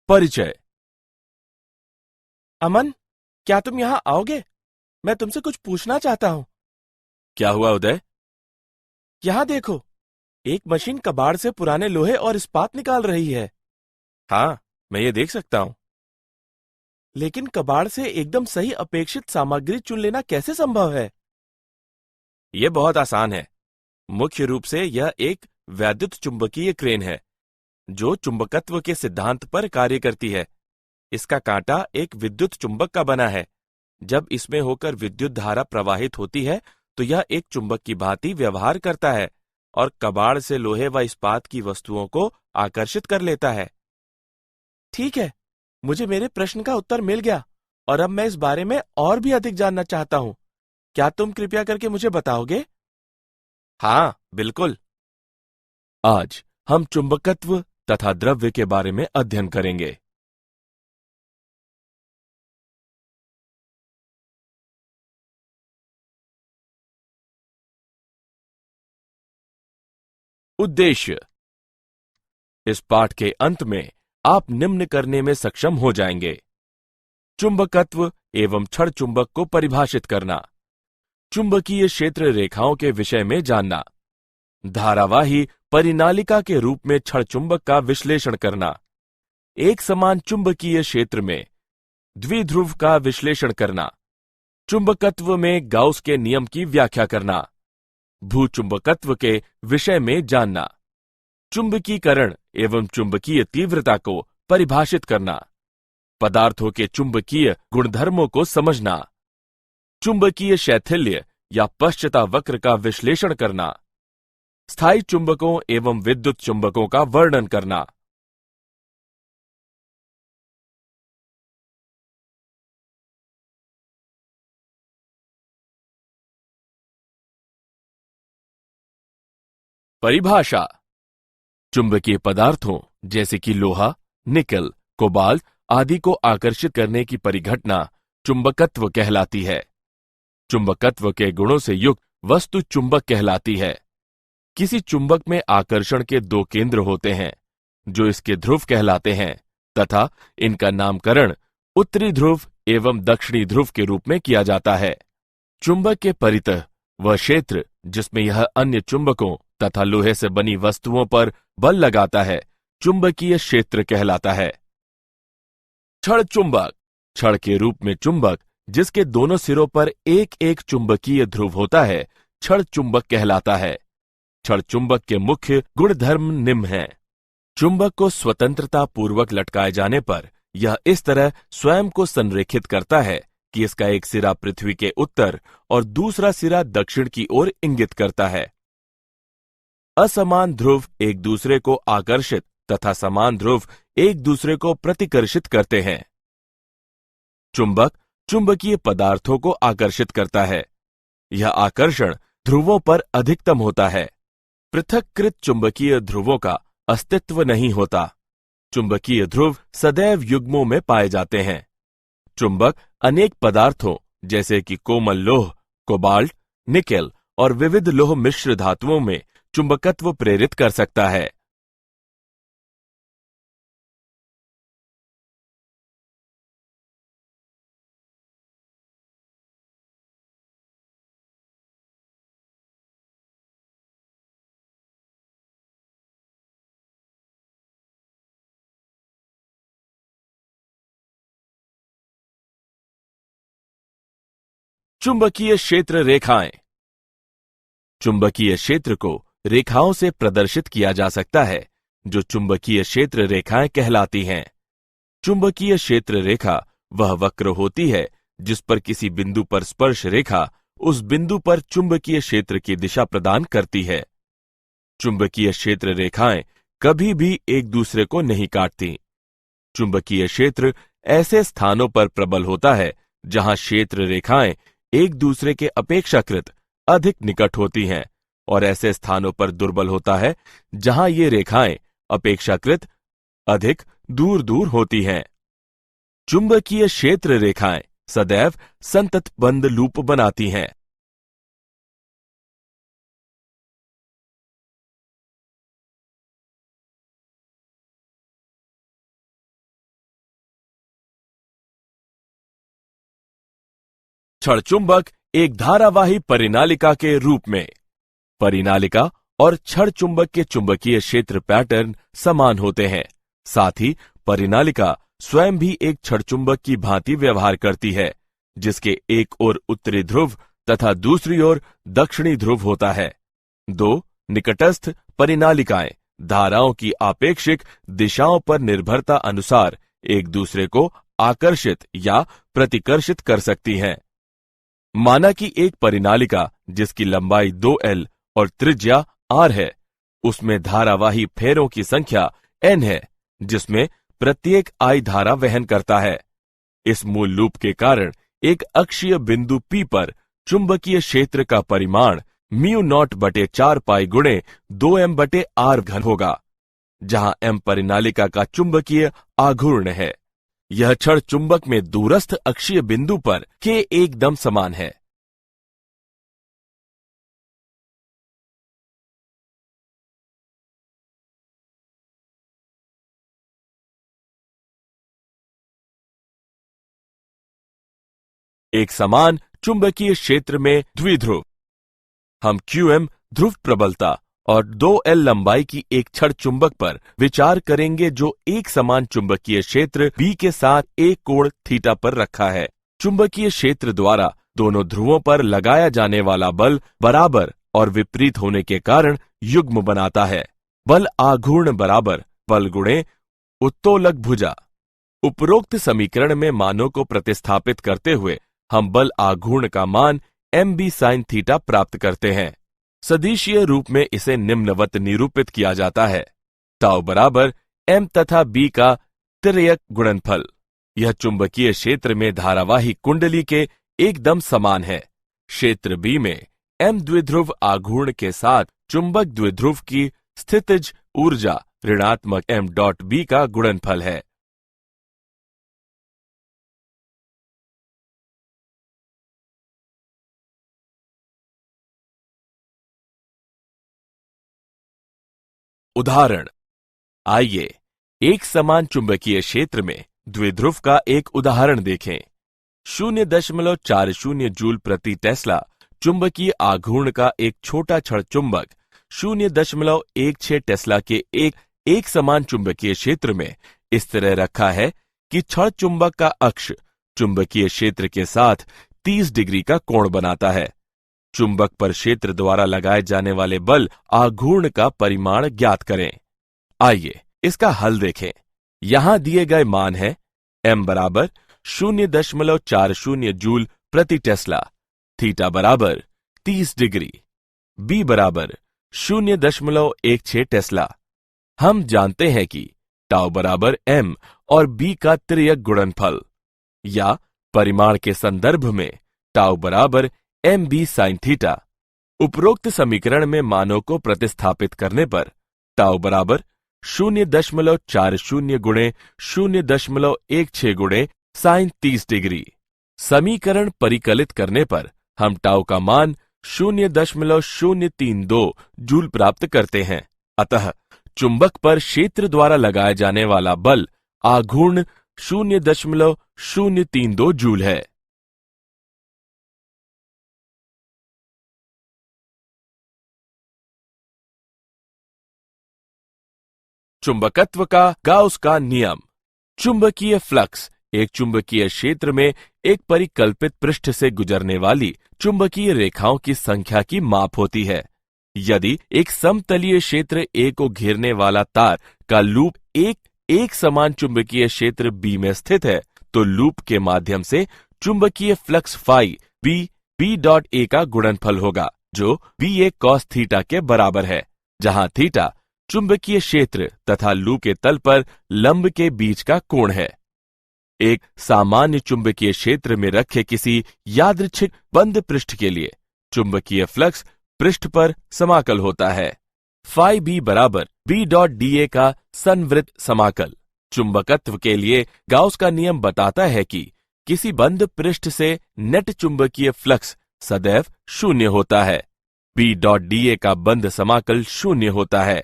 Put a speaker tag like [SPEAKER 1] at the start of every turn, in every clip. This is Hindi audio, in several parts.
[SPEAKER 1] परिचय।
[SPEAKER 2] अमन, क्या तुम यहाँ आओगे? मैं तुमसे कुछ पूछना चाहता हूँ।
[SPEAKER 1] क्या हुआ उदय?
[SPEAKER 2] यहाँ देखो, एक मशीन कबाड़ से पुराने लोहे और इस्पात निकाल रही है।
[SPEAKER 1] हाँ, मैं ये देख सकता हूँ।
[SPEAKER 2] लेकिन कबाड़ से एकदम सही अपेक्षित सामग्री चुन लेना कैसे संभव है?
[SPEAKER 1] ये बहुत आसान है। मुख्य रूप से यह एक वैद्युत चुंबकीय क्रेन है जो चुंबकत्व के सिद्धांत पर कार्य करती है। इसका कांटा एक विद्युत चुंबक का बना है। जब इसमें होकर विद्युत धारा प्रवाहित होती है तो यह एक चुंबक की भांति व्यवहार करता है और कबाड़ से लोहे व इस्पात की वस्तुओं को आकर्षित कर लेता है।
[SPEAKER 2] ठीक है, मुझे मेरे प्रश्न का उत्तर मिल गया और अब मैं इस बारे में और भी अधिक जानना चाहता हूँ। क्या तुम कृपया करके मुझे बताओगे?
[SPEAKER 1] हाँ, बिल्कुल। आज हम चुंबकत्व तथा द्रव्य के बारे में अध्ययन करेंगे। उद्देश्य। इस पाठ के अंत में आप निम्न करने में सक्षम हो जाएंगे। चुंबकत्व एवं छड़ चुंबक को परिभाषित करना, चुंबकीय क्षेत्र रेखाओं के विषय में जानना, धारावाही परिनालिका के रूप में छड़ चुंबक का विश्लेषण करना, एक समान चुंबकीय क्षेत्र में द्विध्रुव का विश्लेषण करना, चुंबकत्व में गाउस के नियम की व्याख्या करना, भूचुंबकत्व के विषय में जानना, चुंबकीकरण एवं चुंबकीय तीव्रता को परिभाषित करना, पदार्थों के चुंबकीय गुणधर्मों को समझना, चुंबकीय शैथिल्य या पश्चता वक्र का विश्लेषण करना, स्थायी चुंबकों एवं विद्युत चुंबकों का वर्णन करना। परिभाषा। चुंबकीय पदार्थों जैसे कि लोहा, निकल, कोबाल्ट आदि को आकर्षित करने की परिघटना चुंबकत्व कहलाती है। चुंबकत्व के गुणों से युक्त वस्तु चुंबक कहलाती है। किसी चुंबक में आकर्षण के दो केंद्र होते हैं जो इसके ध्रुव कहलाते हैं तथा इनका नामकरण उत्तरी ध्रुव एवं दक्षिणी ध्रुव के रूप में किया जाता है। चुंबक के परितः वह क्षेत्र जिसमें यह अन्य चुंबकों तथा लोहे से बनी वस्तुओं पर बल लगाता है चुंबकीय क्षेत्र कहलाता है। छड़ चुंबक। छड़ के रूप में चुंबक जिसके दोनों सिरों पर एक एक चुंबकीय ध्रुव होता है छड़ चुंबक कहलाता है। छड़ चुंबक के मुख्य गुणधर्म निम्न हैं। चुंबक को स्वतंत्रता पूर्वक लटकाए जाने पर यह इस तरह स्वयं को संरेखित करता है कि इसका एक सिरा पृथ्वी के उत्तर और दूसरा सिरा दक्षिण की ओर इंगित करता है। असमान ध्रुव एक दूसरे को आकर्षित तथा समान ध्रुव एक दूसरे को प्रतिकर्षित करते हैं। चुंबक चुंबकीय पदार्थों को आकर्षित करता है। यह आकर्षण ध्रुवों पर अधिकतम होता है। पृथक्कृत चुंबकीय ध्रुवों का अस्तित्व नहीं होता। चुंबकीय ध्रुव सदैव युग्मों में पाए जाते हैं। चुंबक अनेक पदार्थों जैसे कि कोमल लोह, कोबाल्ट, निकेल और विविध लोह मिश्र धातुओं में चुंबकत्व प्रेरित कर सकता है। चुंबकीय क्षेत्र रेखाएं। चुंबकीय क्षेत्र को रेखाओं से प्रदर्शित किया जा सकता है जो चुंबकीय क्षेत्र रेखाएं कहलाती हैं। चुंबकीय क्षेत्र रेखा वह वक्र होती है जिस पर किसी बिंदु पर स्पर्श रेखा उस बिंदु पर चुंबकीय क्षेत्र की दिशा प्रदान करती है। चुंबकीय क्षेत्र रेखाएं कभी भी एक दूसरे को नहीं काटती। चुंबकीय क्षेत्र ऐसे स्थानों पर प्रबल होता है जहां क्षेत्र रेखाएं एक दूसरे के अपेक्षाकृत अधिक निकट होती हैं और ऐसे स्थानों पर दुर्बल होता है जहां ये रेखाएं अपेक्षाकृत अधिक दूर दूर होती हैं। चुंबकीय क्षेत्र रेखाएं सदैव संतत बंद लूप बनाती हैं। क्षण चुंबक एक धारावाही परिनालिका के रूप में। परिनालिका और क्षण चुंबक के चुंबकीय क्षेत्र पैटर्न समान होते हैं। साथ ही परिनालिका स्वयं भी एक क्षण चुंबक की भांति व्यवहार करती है, जिसके एक ओर उत्तरी ध्रुव तथा दूसरी ओर दक्षिणी ध्रुव होता है। दो निकटस्थ परिनालिकाएं धाराओं की आपेक्षिक दिशाओं पर निर्भरता अनुसार एक दूसरे को आकर्षित या प्रतिकर्षित कर सकती हैं। माना कि एक परिनालिका जिसकी लंबाई 2L और त्रिज्या R है, उसमें धारावाही फेरों की संख्या N है, जिसमें प्रत्येक I धारा वहन करता है। इस मूल लूप के कारण एक अक्षीय बिंदु P पर चुंबकीय क्षेत्र का परिमाण μ0/4 पाई गुणे 2m/r घन होगा, जहां m परिनालिका का चुंबकीय आघूर्ण है। यह क्षण चुंबक में दूरस्थ अक्षीय बिंदु पर k एकदम समान है। एक समान चुंबकीय क्षेत्र में द्विध्रुव। हम qm ध्रुव प्रबलता और 2L लंबाई की एक क्षण चुंबक पर विचार करेंगे, जो एक समान चुंबकीय क्षेत्र B के साथ एक कोण थीटा पर रखा है। चुंबकीय क्षेत्र द्वारा दोनों ध्रुवों पर लगाया जाने वाला बल बराबर और विपरीत होने के कारण युग्म बनाता है। बल आघूर्ण बराबर बल गुणे उत्तोलक भुजा। उपरोक्त समीकरण में मानों को प्रतिस्थापित करते हुए हम बल आघूर्ण का मान mb sin थीटा प्राप्त करते हैं। सदिशीय रूप में इसे निम्नवत निरूपित किया जाता है। ताउ बराबर m तथा b का तिर्यक गुणनफल। यह चुंबकीय क्षेत्र में धारावाही कुंडली के एकदम समान है। क्षेत्र B में m द्विध्रुव आघूर्ण के साथ चुंबक द्विध्रुव की स्थितिज ऊर्जा ऋणात्मक m.b का गुणनफल है। उदाहरण। आइए एक समान चुंबकीय क्षेत्र में द्विध्रुव का एक उदाहरण देखें। 0.40 जूल प्रति टेस्ला चुंबकीय आघूर्ण का एक छोटा क्षण चुंबक 0.16 टेस्ला के एक समान चुंबकीय क्षेत्र में इस तरह रखा है कि क्षण चुंबक का अक्ष चुंबकीय क्षेत्र के साथ 30 डिग्री का कोण बनाता है। चुंबक पर क्षेत्र द्वारा लगाए जाने वाले बल आघूर्ण का परिमाण ज्ञात करें। आइए इसका हल देखें। यहां दिए गए मान है m बराबर 0.40 जूल प्रति टेस्ला, थीटा बराबर 30 डिग्री, b बराबर 0.16 टेस्ला। हम जानते हैं कि टाउ बराबर m और b का तिर्यक गुणनफल, या परिमाण के संदर्भ में टाउ बराबर mb sin थीटा। उपरोक्त समीकरण में मानों को प्रतिस्थापित करने पर टाउ बराबर 0.40 गुणे 0.16 गुणे साइन 30 डिग्री। समीकरण परिकलित करने पर हम टाउ का मान 0.032 जूल प्राप्त करते हैं। अतः चुंबक पर क्षेत्र द्वारा लगाया जाने वाला बल आघूर्ण 0.032 जूल है। चुंबकत्व का गाउस का नियम। चुंबकीय फ्लक्स एक चुंबकीय क्षेत्र में एक परिकल्पित पृष्ठ से गुजरने वाली चुंबकीय रेखाओं की संख्या की माप होती है। यदि एक समतलीय क्षेत्र A को घेरने वाला तार का लूप एक समान चुंबकीय क्षेत्र B में स्थित है, तो लूप के माध्यम से चुंबकीय फ्लक्स फाई B.A का गुणनफल होगा, जो BA cos थीटा के बराबर है, जहां थीटा चुंबकीय क्षेत्र तथा लूप के तल पर लंब के बीच का कोण है। एक सामान्य चुंबकीय क्षेत्र में रखे किसी यादृच्छिक बंद पृष्ठ के लिए चुंबकीय फ्लक्स पृष्ठ पर समाकल होता है। फाई B बराबर B.DA का संवृत्त समाकल। चुंबकत्व के लिए गाउस का नियम बताता है कि किसी बंद पृष्ठ से नेट चुंबकीय फ्लक्स सदैव शून्य होता है। B.DA का बंद समाकल शून्य होता है।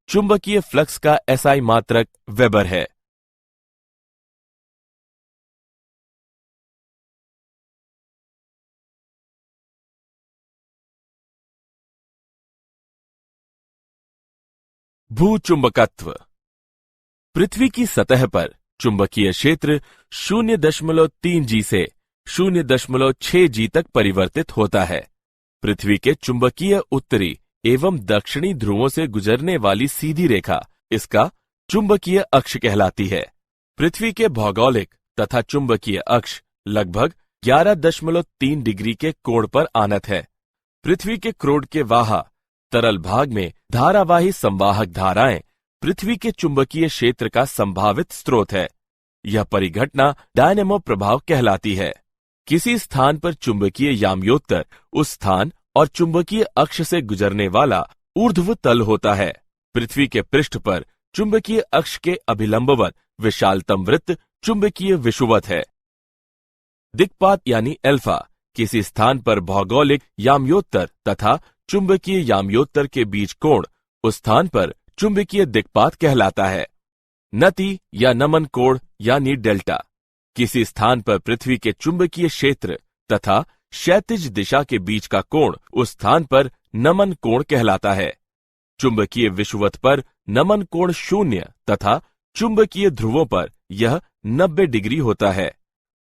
[SPEAKER 1] चुंबकीय फ्लक्स का SI मात्रक वेबर है। भूचुंबकत्व। पृथ्वी की सतह पर चुंबकीय क्षेत्र 0.3 जी से 0.6 जी तक परिवर्तित होता है। पृथ्वी के चुंबकीय उत्तरी एवं दक्षिणी ध्रुवों से गुजरने वाली सीधी रेखा इसका चुंबकीय अक्ष कहलाती है। पृथ्वी के भौगोलिक तथा चुंबकीय अक्ष लगभग 11.3 डिग्री के कोण पर आनत है। पृथ्वी के क्रोड के वाहा तरल भाग में धारावाही संवाहक धाराएं पृथ्वी के चुंबकीय क्षेत्र का संभावित स्रोत है। यह परिघटना डायनेमो प्रभाव कहलाती है। किसी स्थान पर चुंबकीय याम्योत्तर उस स्थान और चुंबकीय अक्ष से गुजरने वाला ऊर्ध्व तल होता है। पृथ्वी के पृष्ठ पर चुंबकीय अक्ष के अभिलंबवत विशालतम वृत्त चुंबकीय विषुवत है। दिक्पात यानी अल्फा किसी स्थान पर भौगोलिक याम्योत्तर तथा चुंबकीय याम्योत्तर के बीच कोण उस स्थान पर चुंबकीय दिक्पात कहलाता है। नति या नमन कोण यानी डेल्टा किसी स्थान पर पृथ्वी के चुंबकीय क्षेत्र तथा क्षैतिज दिशा के बीच का कोण उस स्थान पर नमन कोण कहलाता है। चुंबकीय विषुवत पर नमन कोण 0 तथा चुंबकीय ध्रुवों पर यह 90 डिग्री होता है।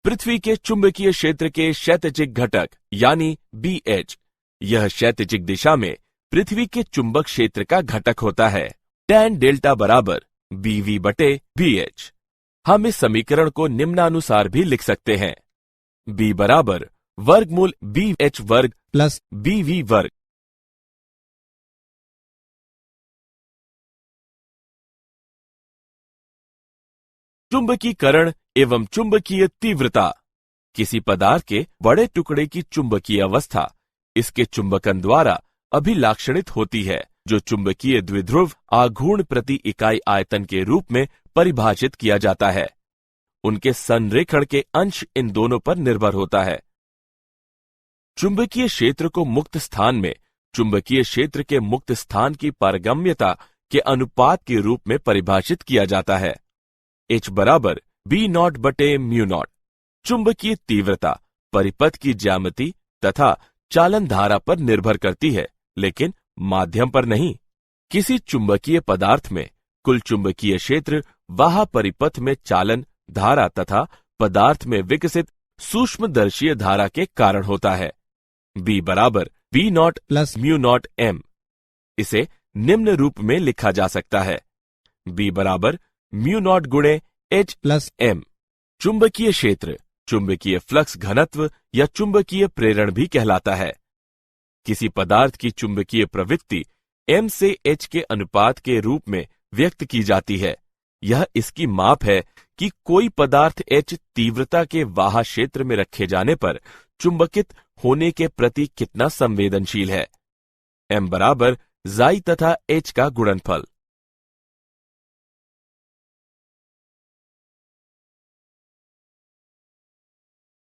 [SPEAKER 1] पृथ्वी के चुंबकीय क्षेत्र के क्षैतिजिक घटक यानी BH यह क्षैतिजिक दिशा में पृथ्वी के चुंबक क्षेत्र का घटक होता है। tan डेल्टा बराबर BV/BH। हम इस समीकरण को निम्नानुसार भी लिख सकते हैं। B बराबर वर्गमूल BH वर्ग प्लस BV वर्ग। चुंबकीकरण एवं चुंबकीय तीव्रता किसी पदार्थ के बड़े टुकड़े की चुंबकीय अवस्था इसके चुंबकन द्वारा अभिलाक्षणित होती है, जो चुंबकीय द्विध्रुव आघूर्ण प्रति इकाई आयतन के रूप में परिभाषित किया जाता है। उनके संरेखण के अंश इन दोनों पर निर्भर होता है। चुंबकीय क्षेत्र को मुक्त स्थान में चुंबकीय क्षेत्र के मुक्त स्थान की पारगम्यता के अनुपात के रूप में परिभाषित किया जाता है। H बराबर B0/μ0। चुंबकीय तीव्रता परिपथ की ज्यामिति तथा चालन धारा पर निर्भर करती है, लेकिन माध्यम पर नहीं। किसी चुंबकीय पदार्थ में कुल चुंबकीय क्षेत्र वाह परिपथ में चालन धारा तथा पदार्थ में विकसित सूक्ष्मदर्शीय धारा के कारण होता है। B बराबर B0+μ0m। इसे निम्न रूप में लिखा जा सकता है। B बराबर μ0 गुणे H+m। चुंबकीय क्षेत्र चुंबकीय फ्लक्स घनत्व या चुंबकीय प्रेरण भी कहलाता है। किसी पदार्थ की चुंबकीय प्रवृत्ति m से h के अनुपात के रूप में व्यक्त की जाती है। यह इसकी माप है कि कोई पदार्थ h तीव्रता के वाह क्षेत्र में रखे जाने पर चुंबकित होने के प्रति कितना संवेदनशील है। m बराबर जाई तथा h का गुणनफल।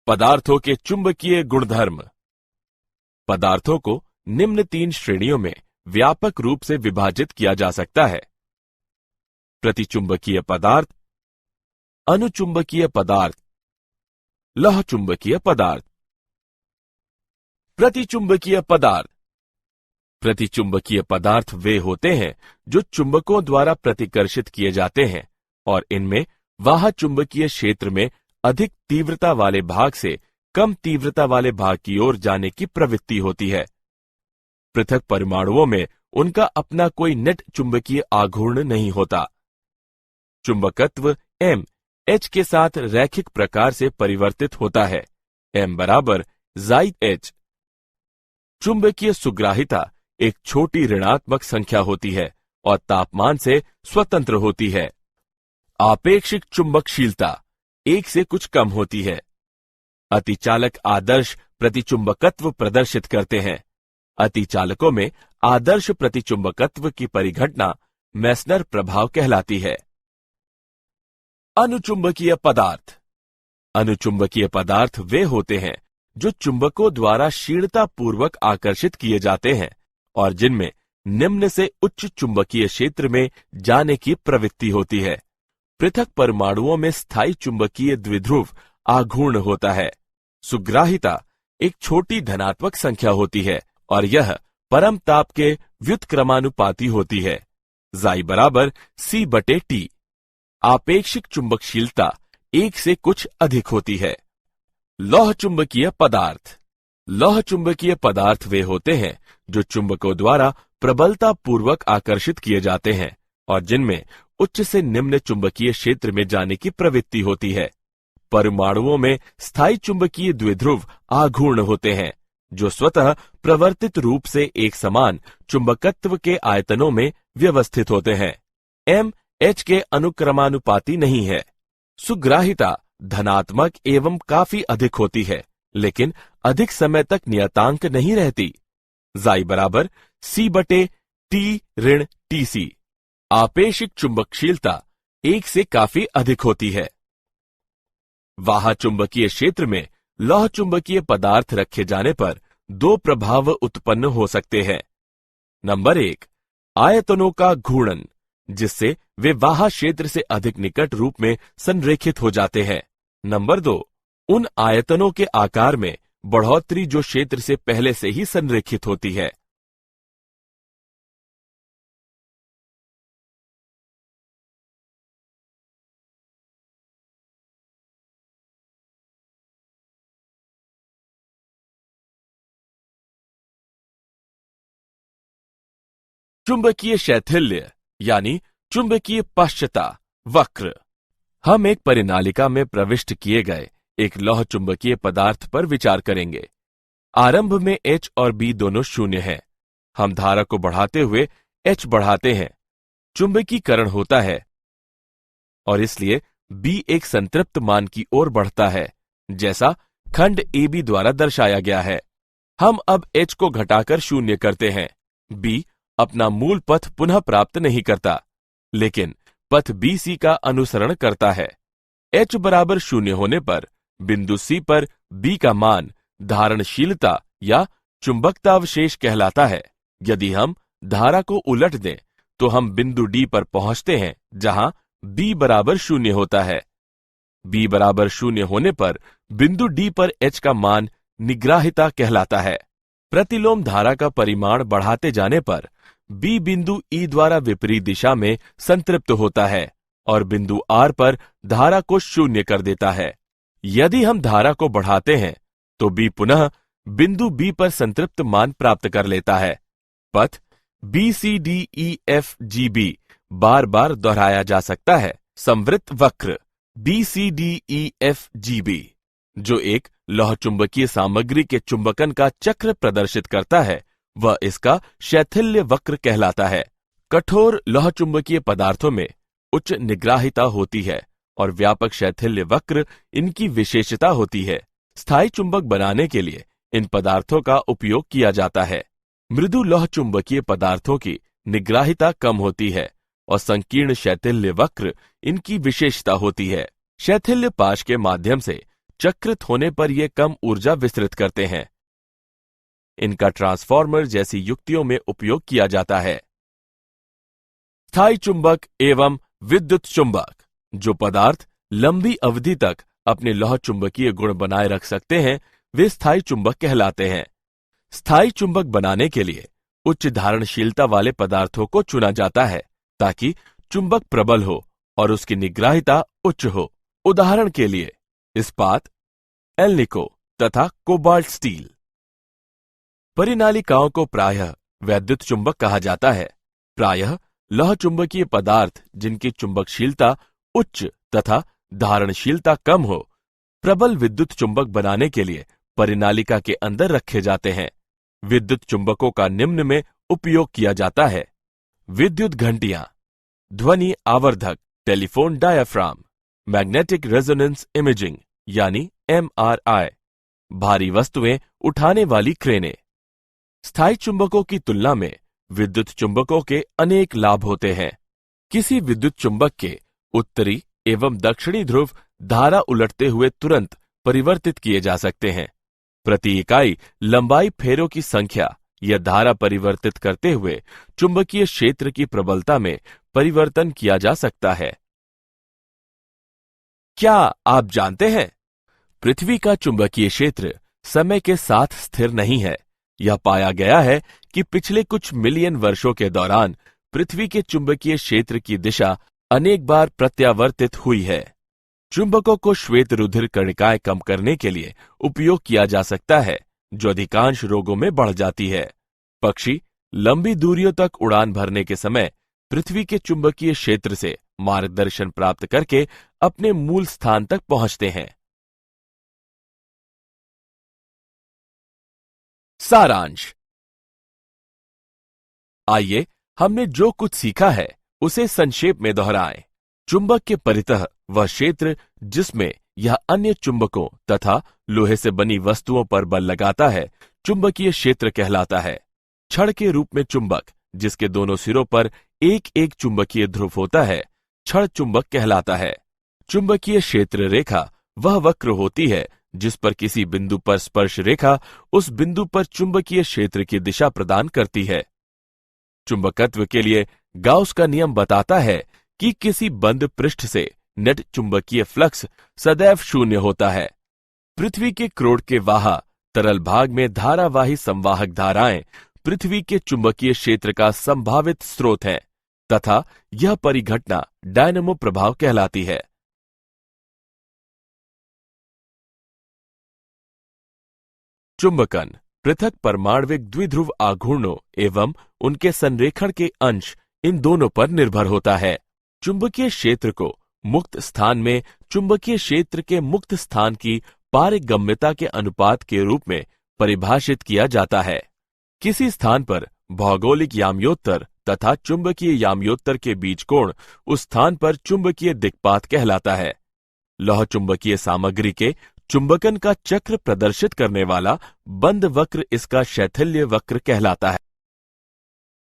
[SPEAKER 1] पदार्थों के चुंबकीय गुणधर्म। पदार्थों को निम्न 3 श्रेणियों में व्यापक रूप से विभाजित किया जा सकता है। प्रतिचुंबकीय पदार्थ, अनुचुंबकीय पदार्थ, लौह चुंबकीय पदार्थ। प्रतिचुंबकीय पदार्थ। प्रतिचुंबकीय पदार्थ वे होते हैं जो चुंबकों द्वारा प्रतिकर्षित किए जाते हैं और इनमें वाह चुंबकीय क्षेत्र में अधिक तीव्रता वाले भाग से कम तीव्रता वाले भाग की ओर जाने की प्रवृत्ति होती है। पृथक परमाणुओं में उनका अपना कोई नेट चुंबकीय आघूर्ण नहीं होता। चुंबकत्व M H के साथ रैखिक प्रकार से परिवर्तित होता है। M बराबर जाई H। चुंबकीय सुग्राहिता एक छोटी ऋणात्मक संख्या होती है और तापमान से स्वतंत्र होती है। आपेक्षिक चुंबकशीलता 1 से कुछ कम होती है। अतिचालक आदर्श प्रतिचुंबकत्व प्रदर्शित करते हैं। अतिचालकों में आदर्श प्रतिचुंबकत्व की परिघटना मेसनर प्रभाव कहलाती है। अनुचुंबकीय पदार्थ। अनुचुंबकीय पदार्थ वे होते हैं जो चुंबकों द्वारा क्षीणतापूर्वक आकर्षित किए जाते हैं और जिनमें निम्न से उच्च चुंबकीय क्षेत्र में जाने की प्रवृत्ति होती है। पृथक परमाणुओं में स्थायी चुंबकीय द्विध्रुव आघूर्ण होता है। सुग्राहिता एक छोटी धनात्मक संख्या होती है और यह परम ताप के व्युत्क्रमानुपाती होती है। जाई बराबर C/T। आपेक्षिक चुंबकशीलता 1 से कुछ अधिक होती है। लौह चुंबकीय पदार्थ। लौह चुंबकीय पदार्थ वे होते हैं जो चुंबकों द्वारा प्रबलता पूर्वक आकर्षित किए जाते हैं और जिनमें उच्च से निम्न चुंबकीय क्षेत्र में जाने की प्रवृत्ति होती है। परमाणुओं में स्थायी चुंबकीय द्विध्रुव आघूर्ण होते हैं जो स्वतः प्रवर्तित रूप से एक समान चुंबकत्व के आयतनों में व्यवस्थित होते हैं। M H के अनुक्रमानुपाती नहीं है। सुग्राहिता धनात्मक एवं काफी अधिक होती है, लेकिन अधिक समय तक नियतांक नहीं रहती। जाई बराबर C/T-TC। आपेक्षिक चुंबकशीलता 1 से काफी अधिक होती है। वाह चुंबकीय क्षेत्र में लौह चुंबकीय पदार्थ रखे जाने पर 2 प्रभाव उत्पन्न हो सकते हैं। नंबर 1, आयतनों का घूर्णन, जिससे वे वाह क्षेत्र से अधिक निकट रूप में संरेखित हो जाते हैं। नंबर 2, उन आयतनों के आकार में बढ़ोतरी जो क्षेत्र से पहले से ही संरेखित होती है। चुंबकीय शैथिल्य यानी चुंबकीय पश्चता वक्र। हम एक परिनालिका में प्रविष्ट किए गए एक लौह चुंबकीय पदार्थ पर विचार करेंगे। आरंभ में H और B दोनों शून्य हैं। हम धारा को बढ़ाते हुए H बढ़ाते हैं, चुंबकीकरण होता है और इसलिए B एक संतृप्त मान की ओर बढ़ता है, जैसा खंड AB द्वारा दर्शाया गया है। हम अब H को घटाकर शून्य करते हैं। B अपना मूल पथ पुनः प्राप्त नहीं करता, लेकिन पथ BC का अनुसरण करता है। H बराबर शून्य होने पर बिंदु C पर B का मान धारणशीलता या चुंबकतावशेष कहलाता है। यदि हम धारा को उलट दें तो हम बिंदु D पर पहुंचते हैं जहां B बराबर शून्य होता है। B बराबर शून्य होने पर बिंदु D पर H का मान निग्राहिता कहलाता है। प्रतिलोम धारा का परिमाण बढ़ाते जाने पर B बिंदु E द्वारा विपरीत दिशा में संतृप्त होता है और बिंदु R पर धारा को शून्य कर देता है। यदि हम धारा को बढ़ाते हैं तो B पुनः बिंदु B पर संतृप्त मान प्राप्त कर लेता है। पथ BCDEFGB बार बार दोहराया जा सकता है। संवृत्त वक्र BCDEFGB, जो एक लौह चुंबकीय सामग्री के चुंबकन का चक्र प्रदर्शित करता है, वह इसका शैथिल्य वक्र कहलाता है। कठोर लौह चुंबकीय पदार्थों में उच्च निग्राहिता होती है और व्यापक शैथिल्य वक्र इनकी विशेषता होती है। स्थायी चुंबक बनाने के लिए इन पदार्थों का उपयोग किया जाता है। मृदु लौह चुंबकीय पदार्थों की निग्राहिता कम होती है और संकीर्ण शैथिल्य वक्र इनकी विशेषता होती है। शैथिल्य पाश के माध्यम से चक्रित होने पर ये कम ऊर्जा विस्तृत करते हैं। इनका ट्रांसफार्मर जैसी युक्तियों में उपयोग किया जाता है। स्थायी चुंबक एवं विद्युत चुंबक। जो पदार्थ लंबी अवधि तक अपने लौह चुंबकीय गुण बनाए रख सकते हैं, वे स्थायी चुंबक कहलाते हैं। स्थायी चुंबक बनाने के लिए उच्च धारणशीलता वाले पदार्थों को चुना जाता है ताकि चुंबक प्रबल हो और उसकी निग्राहिता उच्च हो। उदाहरण के लिए इस्पात, एल्निको तथा कोबाल्ट स्टील। परिनालिकाओं को प्रायः वैद्युत चुंबक कहा जाता है। प्रायः लौह चुंबकीय पदार्थ जिनकी चुंबकशीलता उच्च तथा धारणशीलता कम हो, प्रबल विद्युत चुंबक बनाने के लिए परिनालिका के अंदर रखे जाते हैं। विद्युत चुंबकों का निम्न में उपयोग किया जाता है। विद्युत घंटियां, ध्वनि आवर्धक, telephone diaphragm, magnetic resonance imaging यानी MRI, भारी वस्तुएं उठाने वाली क्रेनें। स्थायी चुंबकों की तुलना में विद्युत चुंबकों के अनेक लाभ होते हैं। किसी विद्युत चुंबक के उत्तरी एवं दक्षिणी ध्रुव धारा उलटते हुए तुरंत परिवर्तित किए जा सकते हैं। प्रति इकाई लंबाई फेरों की संख्या या धारा परिवर्तित करते हुए चुंबकीय क्षेत्र की प्रबलता में परिवर्तन किया जा सकता है। क्या आप जानते हैं, पृथ्वी का चुंबकीय क्षेत्र समय के साथ स्थिर नहीं है। यह पाया गया है कि पिछले कुछ मिलियन वर्षों के दौरान पृथ्वी के चुंबकीय क्षेत्र की दिशा अनेक बार प्रत्यावर्तित हुई है। चुंबकों को श्वेत रुधिर कणिकाएं कम करने के लिए उपयोग किया जा सकता है, जो अधिकांश रोगों में बढ़ जाती है। पक्षी लंबी दूरियों तक उड़ान भरने के समय पृथ्वी के चुंबकीय क्षेत्र से मार्गदर्शन प्राप्त करके अपने मूल स्थान तक पहुंचते हैं। सारांश। आइए हमने जो कुछ सीखा है उसे संक्षेप में दोहराएं। चुंबक के परितः वह क्षेत्र जिसमें यह अन्य चुंबकों तथा लोहे से बनी वस्तुओं पर बल लगाता है, चुंबकीय क्षेत्र कहलाता है। छड़ के रूप में चुंबक, जिसके दोनों सिरों पर एक एक चुंबकीय ध्रुव होता है, छड़ चुंबक कहलाता है। चुंबकीय क्षेत्र रेखा वह वक्र होती है जिस पर किसी बिंदु पर स्पर्श रेखा उस बिंदु पर चुंबकीय क्षेत्र की दिशा प्रदान करती है। चुंबकत्व के लिए गाउस का नियम बताता है कि किसी बंद पृष्ठ से नेट चुंबकीय फ्लक्स सदैव शून्य होता है। पृथ्वी के क्रोड के वाहा तरल भाग में धारावाही संवाहक धाराएं पृथ्वी के चुंबकीय क्षेत्र का संभावित स्रोत है तथा यह परिघटना डायनेमो प्रभाव कहलाती है। चुंबकन पृथक परमाण्विक द्विध्रुव आघूर्णों एवं उनके संरेखण के अंश इन दोनों पर निर्भर होता है। चुंबकीय क्षेत्र को मुक्त स्थान में चुंबकीय क्षेत्र के मुक्त स्थान की पारगम्यता के अनुपात के रूप में परिभाषित किया जाता है। किसी स्थान पर भौगोलिक याम्योत्तर तथा चुंबकीय याम्योत्तर के बीच कोण उस स्थान पर चुंबकीय दिक्पात कहलाता है। लौह चुंबकीय सामग्री के चुंबकन का चक्र प्रदर्शित करने वाला बंद वक्र इसका शैथिल्य वक्र कहलाता है।